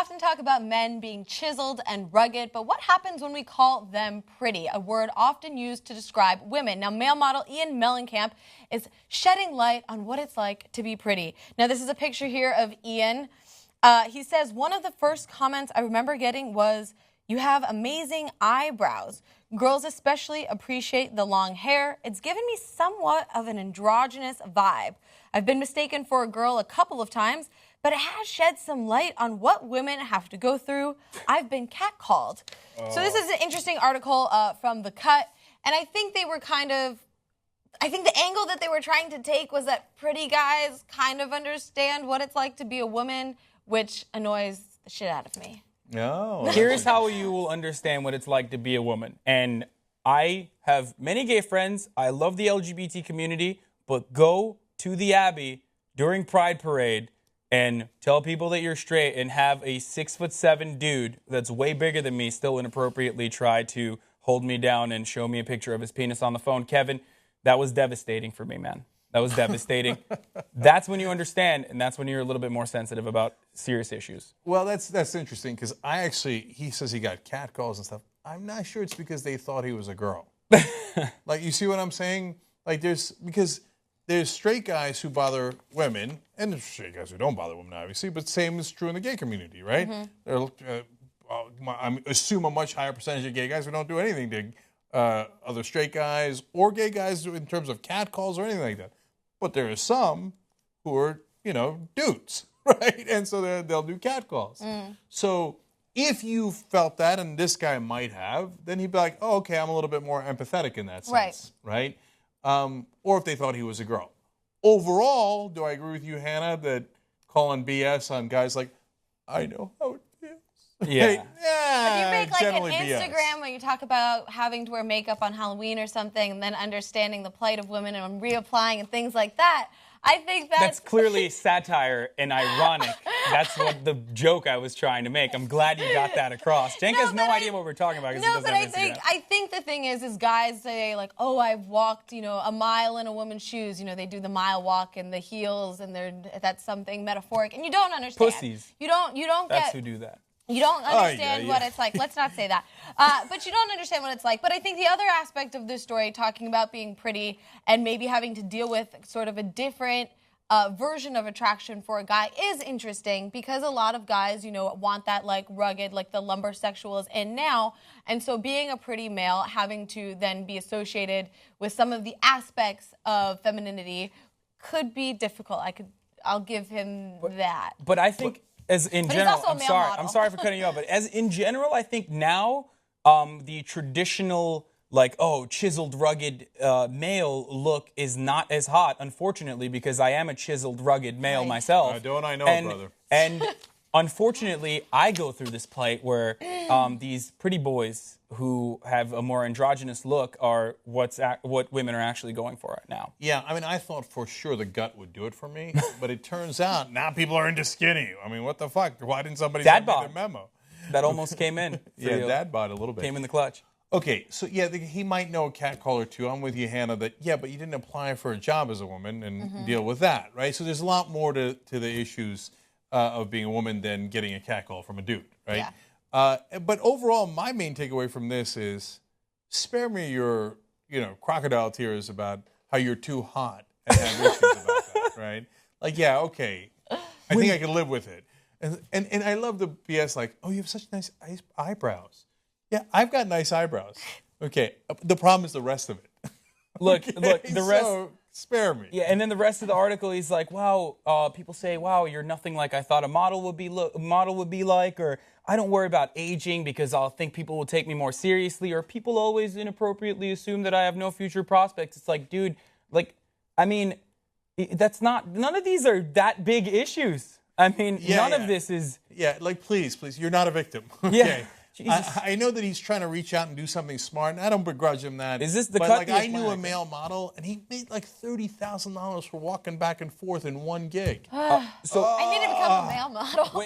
often talk about men being chiseled and rugged, but what happens when we call them pretty, a word often used to describe women? Now, male model Ian Mellencamp is shedding light on what it's like to be pretty. Now, this is a picture here of Ian. He says, one of the first comments I remember getting was, "You have amazing eyebrows. Girls especially appreciate the long hair. It's given me somewhat of an androgynous vibe. I've been mistaken for a girl a couple of times, but it has shed some light on what women have to go through. I've been catcalled." So this is an interesting article from The Cut, and I think they were I think the angle that they were trying to take was that pretty guys kind of understand what it's like to be a woman, which annoys the shit out of me. No. Here's how you will understand what it's like to be a woman. And I have many gay friends. I love the LGBT community, but go to the Abbey during Pride Parade and tell people that you're straight and have a 6'7" dude that's way bigger than me still inappropriately try to hold me down and show me a picture of his penis on the phone. Kevin, that was devastating for me, man. That was devastating. That's when you understand, and that's when you're a little bit more sensitive about serious issues. Well, that's interesting, because he says he got catcalls and stuff. I'm not sure it's because they thought he was a girl. Like, you see what I'm saying? Like, because there's straight guys who bother women, and there's straight guys who don't bother women, obviously, but same is true in the gay community, right? I assume a much higher percentage of gay guys who don't do anything to other straight guys or gay guys in terms of catcalls or anything like that. But there are some who are, dudes, right? And so they'll do catcalls. So if you felt that, and this guy might have, then he'd be like, oh, okay, I'm a little bit more empathetic in that sense, right? Or if they thought he was a girl. Overall, do I agree with you, Hannah, that calling BS on guys like, I know how it feels? Yeah. If you make like an Instagram BS. where you talk about having to wear makeup on Halloween or something and then understanding the plight of women and reapplying and things like that, I think that's clearly satire and ironic. That's what the joke I was trying to make. I'm glad you got that across. Cenk has no idea what we're talking about because he doesn't have Instagram. I think the thing is guys say like, oh, I've walked, a mile in a woman's shoes. They do the mile walk in the heels, and that's something metaphoric, and you don't understand. Pussies. You don't That's get. Who do that. You don't understand what it's like. Let's not say that. But you don't understand what it's like. But I think the other aspect of this story, talking about being pretty and maybe having to deal with sort of a different version of attraction for a guy is interesting, because a lot of guys, want that like rugged, like the lumber sexual is in now. And so being a pretty male, having to then be associated with some of the aspects of femininity could be difficult. I'll give him that. But I think... As in general, I'm sorry for cutting you off, but as in general, I think now the traditional chiseled, rugged male look is not as hot, unfortunately, because I am a chiseled, rugged male myself. Don't I know, brother? And unfortunately, I go through this plight where these pretty boys who have a more androgynous look are what women are actually going for now. Yeah, I mean, I thought for sure the gut would do it for me, but it turns out now people are into skinny. I mean, what the fuck? Why didn't somebody send me the memo? That almost came in. Yeah, dad bod a little bit. Came in the clutch. Okay, so yeah, he might know a catcall or two. I'm with you, Hannah, that, but you didn't apply for a job as a woman and deal with that, right? So there's a lot more to the issues of being a woman than getting a catcall from a dude, right? Yeah. But overall, my main takeaway from this is, spare me your, crocodile tears about how you're too hot and have issues about that, right? Like, yeah, okay, I think I can live with it. And I love the BS like, oh, you have such nice eyebrows. Yeah, I've got nice eyebrows. Okay, the problem is the rest of it. Look, the rest... So, spare me. Yeah, and then the rest of the article, he's like, wow, people say, wow, you're nothing like I thought a model would be like, or I don't worry about aging because I'll think people will take me more seriously, or people always inappropriately assume that I have no future prospects. It's like, dude, none of these are that big issues. I mean, none of this is... Yeah, please, you're not a victim. Okay. Yeah. I know that he's trying to reach out and do something smart, and I don't begrudge him that. Is this the but cut? I knew a male model, and he made $30,000 for walking back and forth in one gig. I need to become a male model.